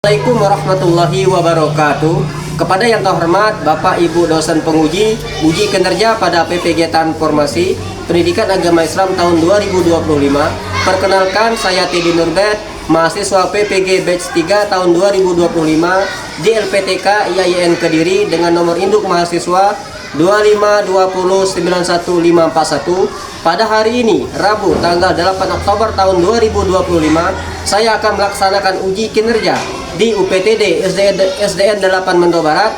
Assalamualaikum warahmatullahi wabarakatuh. Kepada yang terhormat Bapak Ibu dosen penguji uji kinerja pada PPG Transformasi Pendidikan Agama Islam tahun 2025. Perkenalkan, saya Teddy Nurbet, mahasiswa PPG batch 3 tahun 2025 di LPTK IAIN Kediri dengan nomor induk mahasiswa 252091541. Pada hari ini, Rabu, tanggal 8 Oktober tahun 2025, saya akan melaksanakan uji kinerja di UPTD SDN 8 Mendo Barat,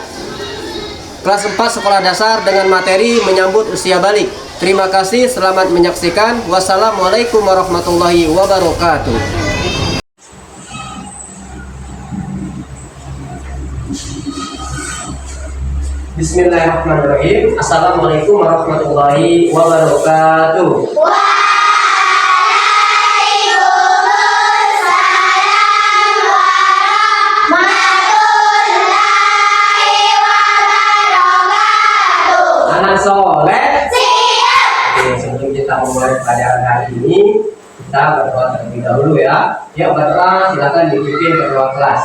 kelas 4 sekolah dasar dengan materi menyambut usia balik. Terima kasih, selamat menyaksikan. Wassalamualaikum warahmatullahi wabarakatuh. Bismillahirrahmanirrahim. Assalamualaikum warahmatullahi wabarakatuh. Anak soleh siap. Oke, sebelum kita memulai pelajaran hari ini, kita berdoa terlebih dahulu ya. Yuk berdoa, silakan dipimpin kedua kelas.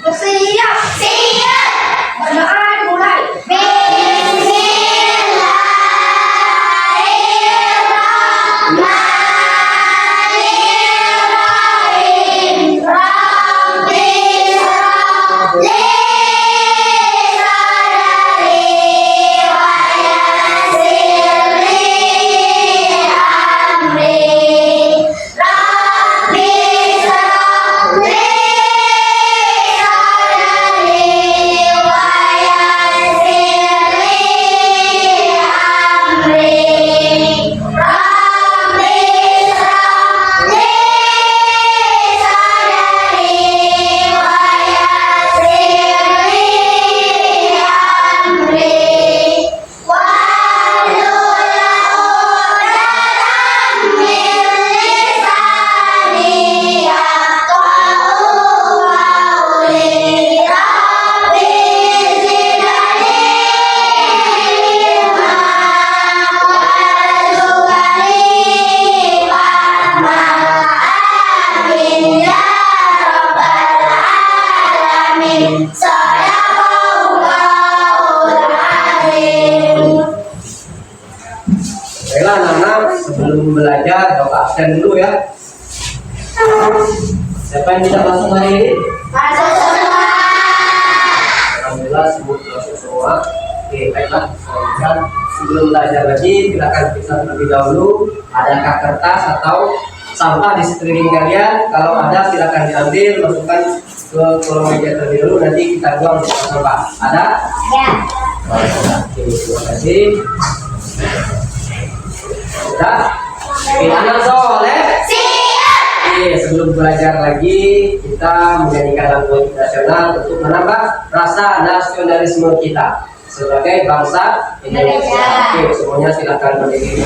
Siap, siap. Berdoa dimulai. Bismillahirrahmanirrahim. Rabbi shrah li sadri wa yassir li amri. Rabbi shrah li Baiklah anak-anak, sebelum belajar Bapak absen dulu ya. Siapa yang tidak masuk hari ini? Masuk semua. Alhamdulillah semua masuk semua. Oke, baiklah. Sebelum belajar lagi, silakan periksa terlebih dahulu. Adakah kertas atau sampah di sekeliling kalian? Kalau ada, silakan diambil, masukkan ke kolom meja terlebih dahulu. Nanti kita buang di sampah. Ada? Ya. Oke, terima kasih. Sudah? Oke, anak soleh Siap. Oke, sebelum belajar lagi, kita menyanyikan lagu nasional untuk menambah rasa nasionalisme kita sebagai bangsa Indonesia. Oke, semuanya silakan berdiri.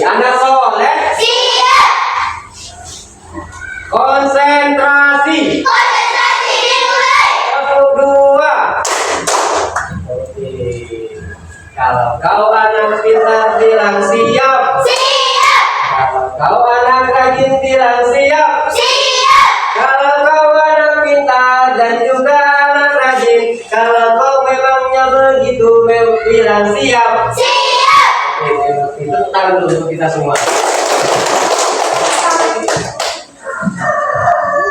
Anak soleh Siap. konsentrasi. Konsentrasi dimulai. Dua. Oke. Kalau kau anak pintar bilang siap. Siap. Kalau kau anak rajin bilang siap. Siap. Kalau kau anak pintar dan juga anak rajin, kalau kau memangnya begitu bilang siap. Siap. Oke, itu tangan dulu untuk kita semua.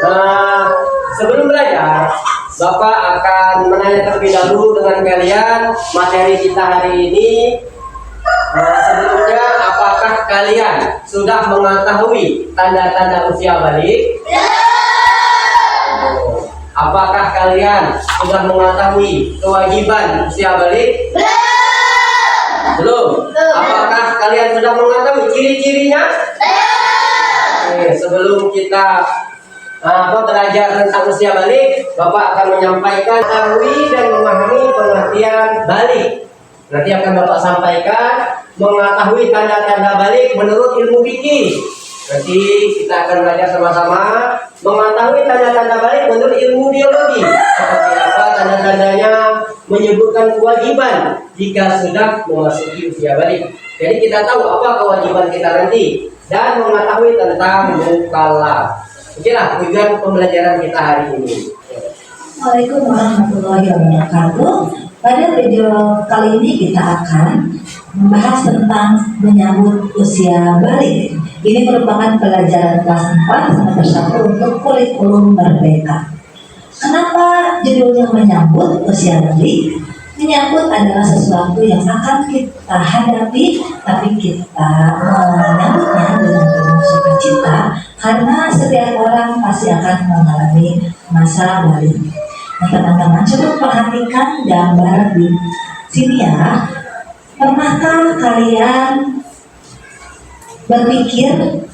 Nah, sebelum belajar, Bapak akan menanya terlebih dahulu dengan kalian materi kita hari ini. Sebelumnya, apakah kalian sudah mengetahui tanda-tanda usia balik? Belum. Apakah kalian sudah mengetahui kewajiban usia balik? Belum. Apakah kalian sudah mengetahui ciri-cirinya? Oke, sebelum kita belajar tentang usia balik, Bapak akan menyampaikan mengetahui dan memahami pengertian balik. Nanti akan Bapak sampaikan mengetahui tanda-tanda balik menurut ilmu fikih. Nanti kita akan belajar sama-sama mengetahui tanda-tanda balik menurut ilmu biologi. Seperti apa tanda-tandanya menyebutkan kewajiban jika sudah memasuki usia balik. Jadi kita tahu apa kewajiban kita nanti dan mengetahui tentang mukallaf. Itulah tujuan pembelajaran kita hari ini. Assalamualaikum warahmatullahi wabarakatuh. Pada video kali ini kita akan membahas tentang menyambut usia balik. Ini merupakan pelajaran kelas 4 semester 1 untuk kurikulum merdeka. Kenapa judulnya menyambut usia balik? Menyambut adalah sesuatu yang akan kita hadapi, tapi kita menyambutnya dengan penuh sukacita karena setiap orang pasti akan mengalami masa balik. Nah, teman-teman, coba perhatikan gambar di sini ya. Pernahkah kalian berpikir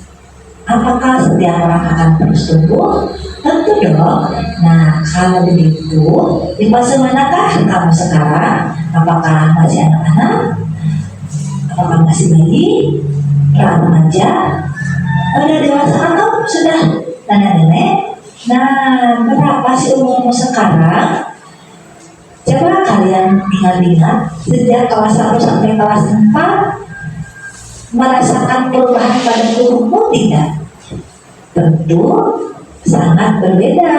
apakah setiap orang akan terus tumbuh? Tentu dong. Nah, kalau begitu, di fase manakah kamu sekarang? Apakah masih anak-anak? Apakah masih bayi? Remaja? Udah dewasa atau sudah nenek-nenek? Nah, berapa sih umurmu sekarang? Coba kalian ingat-ingat sejak kelas 1 sampai kelas 4 merasakan perubahan pada tubuhmu tidak? Tentu sangat berbeda,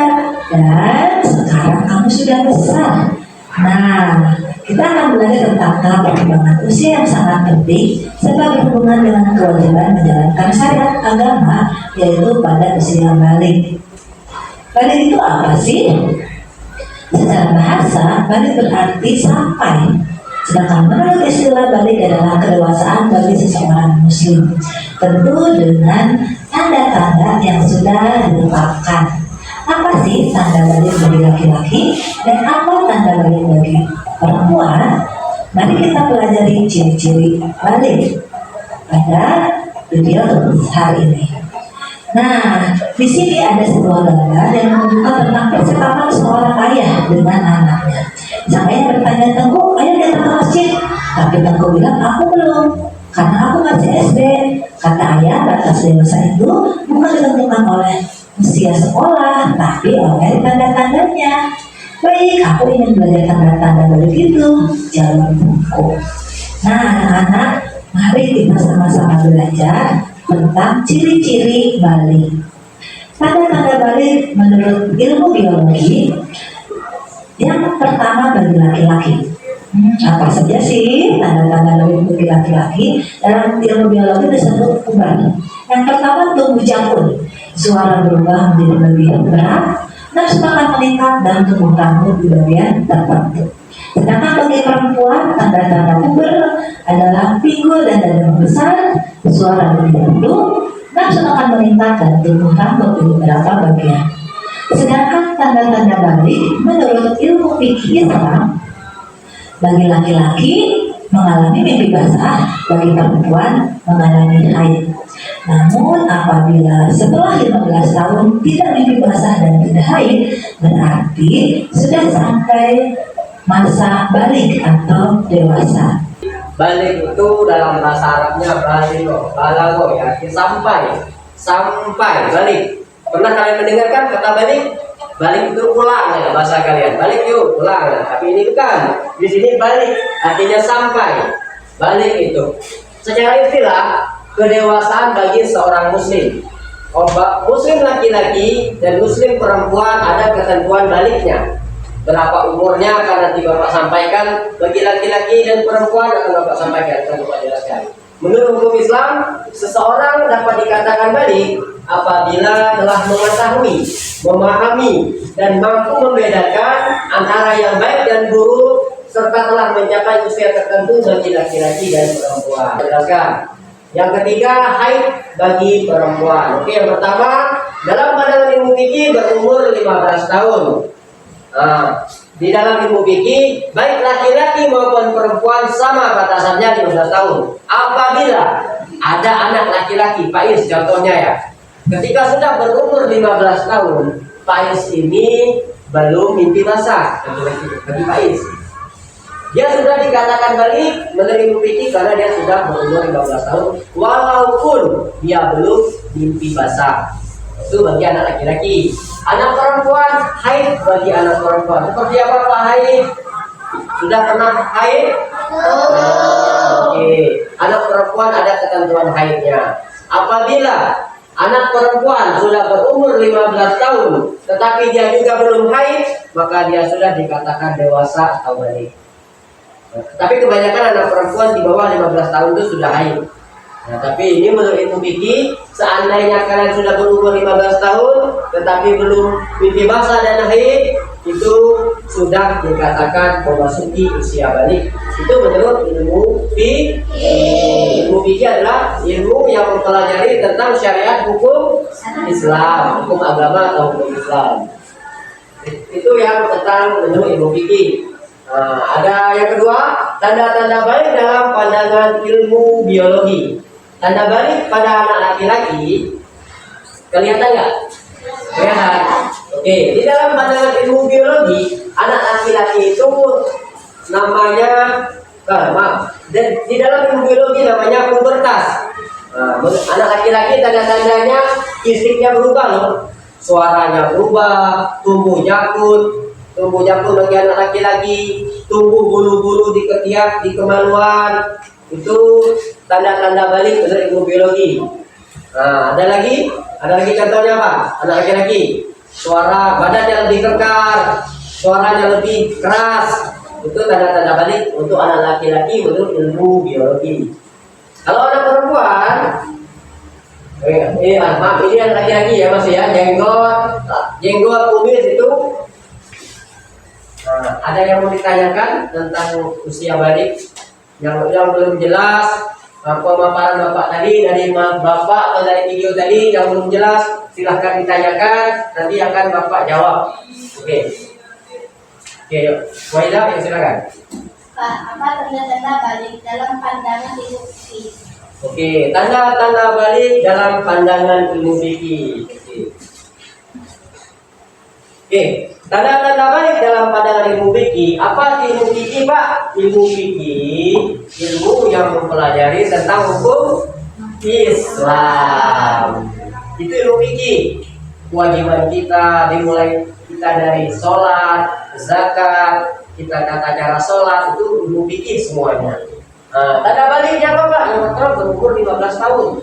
dan sekarang kamu sudah besar. Nah, kita akan belajar tentang perkembangan usia yang sangat penting sebab berhubungan dengan kewajiban menjalankan syariat agama, yaitu pada usia balik. Balik itu apa sih? Secara bahasa, balik berarti sampai. Sedangkan menurut istilah balik adalah kedewasaan bagi seseorang muslim, tentu dengan tanda-tanda yang sudah ditetapkan. Apa sih tanda balik bagi laki-laki dan apa tanda balik bagi perempuan? Mari kita pelajari ciri-ciri balik pada video hari ini. Nah, di sini ada sebuah gambar yang menunjukkan tentang percakapan seorang ayah dengan anaknya. Sang ayah bertanya, "Tengku, ayo datang ke masjid." Tapi Tengku bilang, "Aku belum, karena aku masih SD." Kata ayah, batas dewasa itu bukan ditentukan oleh usia sekolah, tapi oleh tanda-tandanya. Baik, aku ingin belajar tanda-tanda balik itu, jalur buku. Nah, anak-anak, mari kita sama-sama belajar tentang ciri-ciri balik. Tanda-tanda balik menurut ilmu biologi, yang pertama bagi laki-laki. Apa saja sih tanda-tanda balik bagi laki-laki? Dalam ilmu biologi disebut puber. Yang pertama tumbuh jangkut, suara berubah menjadi bagian berat, nafsu makan meningkat, dan tumbuh rambut di bagian tertentu. Sedangkan bagi perempuan, tanda-tanda puber adalah pinggul dan dada membesar, suara lebih merdu, nafsu makan meningkat, dan tumbuh rambut di beberapa bagian. Sedangkan tanda-tanda balik menurut ilmu fikih Islam, bagi laki-laki mengalami mimpi basah, bagi perempuan mengalami haid. Namun apabila setelah 15 tahun tidak mimpi basah dan tidak haid, berarti sudah sampai masa balik atau dewasa. Balik itu dalam bahasa Arabnya balago ya, sampai balik. Pernah kalian mendengarkan kata balik? Balik itu pulang ya bahasa kalian. Balik yuk pulang. Ya. Tapi ini bukan. Di sini balik artinya sampai. Balik itu secara istilah kedewasaan bagi seorang muslim. Muslim laki-laki dan muslim perempuan ada ketentuan baliknya. Berapa umurnya akan nanti Bapak sampaikan. Bagi laki-laki dan perempuan akan Bapak sampaikan, akan Bapak jelaskan. Menurut hukum Islam, seseorang dapat dikatakan balik apabila telah mengetahui, memahami, dan mampu membedakan antara yang baik dan buruk, serta telah mencapai usia tertentu bagi laki-laki dan perempuan. Jelaskan. Yang ketiga, haid bagi perempuan. Oke, yang pertama, dalam pandangan ilmu fikih berumur 15 tahun. Nah, di dalam ilmu fikih, baik laki-laki maupun perempuan sama batasannya 15 tahun. Apabila ada anak laki-laki, Faiz contohnya ya, ketika sudah berumur 15 tahun, Faiz ini belum mimpi basah bagi Faiz. Dia sudah dikatakan balik menurut ilmu fikih karena dia sudah berumur 15 tahun, walaupun dia belum mimpi basah. Itu bagi anak laki-laki. Anak perempuan haid bagi anak perempuan. Seperti apa Pak haid? Sudah pernah haid? Oke. Anak perempuan ada ketentuan haidnya. Apabila anak perempuan sudah berumur 15 tahun, tetapi dia juga belum haid, maka dia sudah dikatakan dewasa atau balik. Tapi kebanyakan anak perempuan di bawah 15 tahun itu sudah haid. Nah, tapi ini menurut ilmu fikih, seandainya kalian sudah berumur 15 tahun tetapi belum mimpi basah dan haid, itu sudah dikatakan memasuki usia balik. Itu menurut ilmu fikih. Ilmu fikih adalah ilmu yang mempelajari tentang syariat hukum Islam, hukum agama atau hukum Islam. Itu yang tentang menurut ilmu fikih. Nah, ada yang kedua, tanda-tanda balik dalam pandangan ilmu biologi. Tanda balik pada anak laki-laki kelihatan nggak? Kelihatan. Oke, di dalam pandangan ilmu biologi, anak laki-laki itu namanya dan di dalam ilmu biologi namanya pubertas. Nah, anak laki-laki tanda-tandanya fisiknya berubah loh. Suaranya berubah, tumbuh jakun bagi anak laki-laki, tumbuh bulu-bulu di ketiak, di kemaluan. Itu tanda-tanda balik menurut ilmu biologi. Nah, ada lagi contohnya apa? Anak laki-laki, suara badannya lebih kekar, suaranya lebih keras. Itu tanda-tanda balik untuk anak laki-laki menurut ilmu biologi. Kalau anak perempuan, ini anak laki-laki ya Mas ya, jenggot, kumis itu. Nah, ada yang mau ditanyakan tentang usia balik yang belum jelas, pemaparan Bapak tadi dari Bapak atau dari video tadi yang belum jelas, silahkan ditanyakan, nanti akan Bapak jawab. Oke, yuk, Waidah yang silakan. Pak, apa tanda-tanda balik dalam pandangan ilmu fikih? Oke, tanda-tanda balik dalam pandangan ilmu fikih. Oke, tanda-tanda balik dalam pandangan ilmu fikih. Apa ilmu fikih, Pak? Ilmu fikih, ilmu yang mempelajari tentang hukum Islam. Itu ilmu fikih. Kewajiban kita dimulai kita dari sholat, zakat, kita tata cara sholat, itu ilmu fikih semuanya. Nah, tanda baliknya apa, Pak? Yang pertama berumur 15 tahun.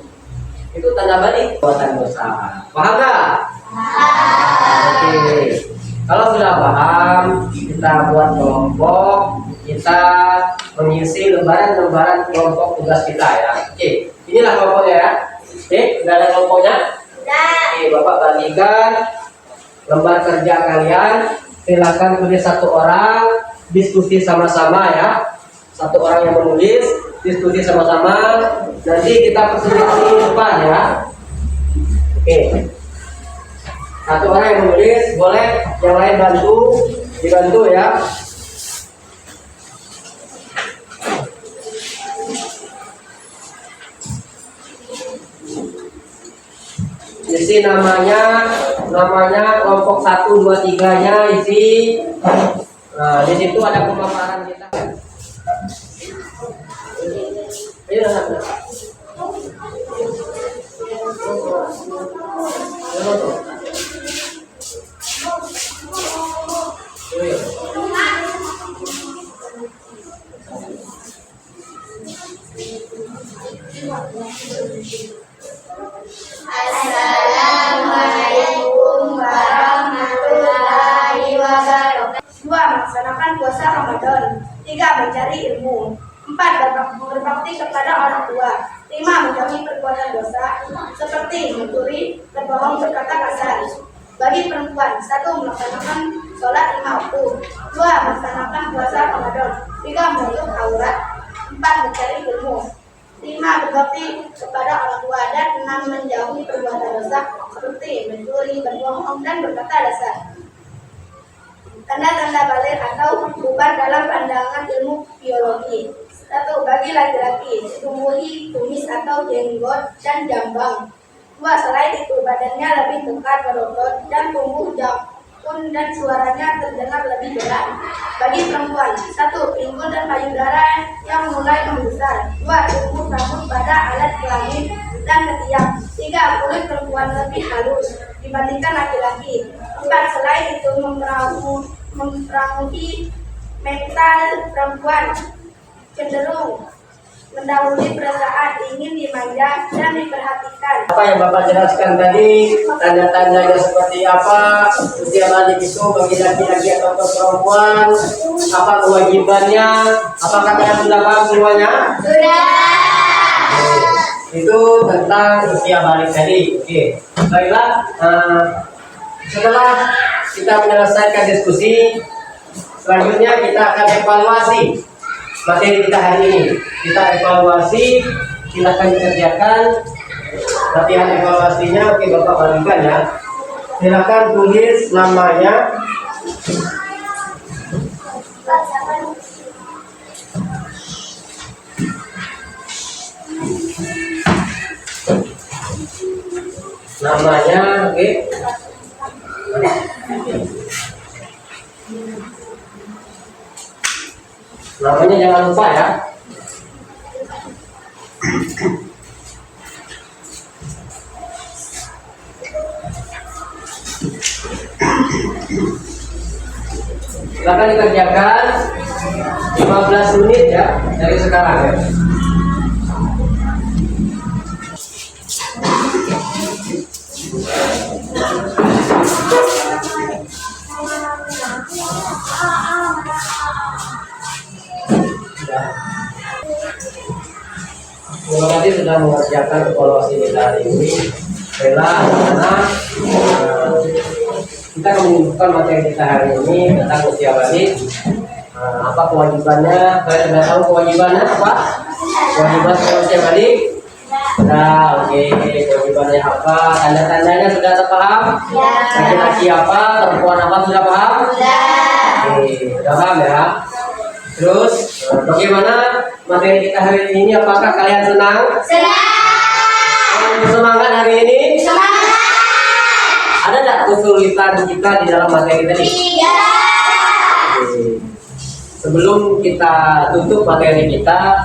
Itu tanda balik perbuatan dosa. Paham nggak? Oke. Kalau sudah paham, kita buat kelompok, kita mengisi lembaran-lembaran kelompok tugas kita ya. Oke, inilah kelompoknya ya. Oke, sudah ada kelompoknya? Oke, Bapak bagikan lembar kerja kalian. Silakan tulis satu orang, diskusi sama-sama ya. Satu orang yang menulis, diskusi sama-sama. Nanti kita presentasi di depan ya. Oke. Satu orang yang menulis, boleh yang lain dibantu ya. Isi namanya kelompok 1, 2, 3-nya isi. Nah, di situ ada pemaparan kita. Ayo, Assalamualaikum warahmatullahi wabarakatuh. 2. Melaksanakan puasa Ramadan. 3. Mencari ilmu. 4. Berbakti kepada orang tua. 5. Menjauhi perbuatan dosa seperti mencuri, berbohong, berkata kasar. Bagi perempuan, 1. Melaksanakan sholat 5 waktu. 2. Melaksanakan puasa Ramadan. 3. Menutup aurat. 4. Mencari ilmu. 5. Berbakti kepada orang tua. Dan 6. Menjauhi perbuatan dosa seperti mencuri, berbohong, dan berkata kasar. Tanda-tanda balik atau perubahan dalam pandangan ilmu biologi. 1. Bagi laki-laki, tumbuhi kumis atau jenggot dan jambang. 2. Selain itu, badannya lebih tegak berotot dan tumbuh jangkung dan suaranya terdengar lebih jelas. Bagi perempuan, 1. Pinggul dan payudara yang mulai membesar. 2. Tumbuh rambut pada alat kelamin dan ketiak. 3. Kulit perempuan lebih halus dibandingkan laki-laki. 4. Selain itu, mempengaruhi mental perempuan cenderung mendahului perasaan ingin dimanja dan diperhatikan. Apa yang Bapak jelaskan tadi, tanda-tandanya seperti apa, usia balik itu bagi laki-laki atau perempuan, apa kewajibannya, apakah kalian sudah paham semuanya? Sudah. Itu tentang usia balik tadi. Oke, baiklah. Setelah kita menyelesaikan diskusi, selanjutnya kita akan evaluasi materi kita hari ini. Kita evaluasi, silakan dikerjakan latihan evaluasinya. Oke, Bapak bagikan ya. Silakan tulis namanya, oke. Namanya jangan lupa ya. Silakan dikerjakan 15 menit ya dari sekarang ya. Terima kasih sudah mengerjakan evaluasi kita hari ini. Bella, karena kita akan menunjukkan materi kita hari ini tentang usia balik. Apa kewajibannya? Kalian sudah tahu kewajibannya apa? Kewajiban usia balik? Nah, oke. Kewajibannya apa? Tanda-tandanya sudah terpaham? Laki-laki apa? Perempuan apa sudah paham? Oke, sudah paham ya? Terus, bagaimana materi kita hari ini? Apakah kalian senang? Senang! Semangat hari ini? Semangat! Ada tidak kesulitan kita di dalam materi tadi? Iya! Sebelum kita tutup materi kita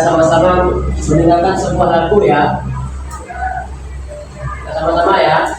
sama-sama mendengarkan sebuah lagu ya. Kita sama-sama ya.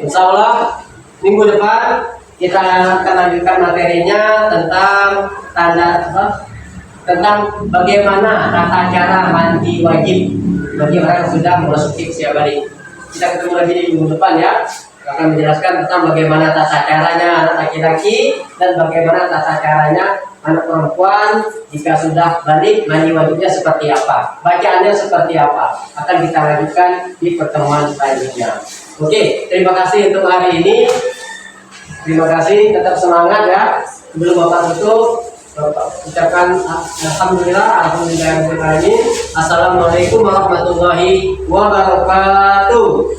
Insya Allah minggu depan kita akan lanjutkan materinya tentang bagaimana tata cara mandi wajib bagi orang yang sudah memasuki usia balik. Kita ketemu lagi di minggu depan ya. Kita akan menjelaskan tentang bagaimana tata caranya anak laki-laki dan bagaimana tata caranya anak perempuan jika sudah balik mandi wajibnya seperti apa, bacaannya seperti apa, akan kita lanjutkan di pertemuan selanjutnya. Oke, terima kasih untuk hari ini. Terima kasih, tetap semangat ya. Sebelum Bapak tutup, Bapak ucapkan alhamdulillah. Assalamualaikum warahmatullahi wabarakatuh.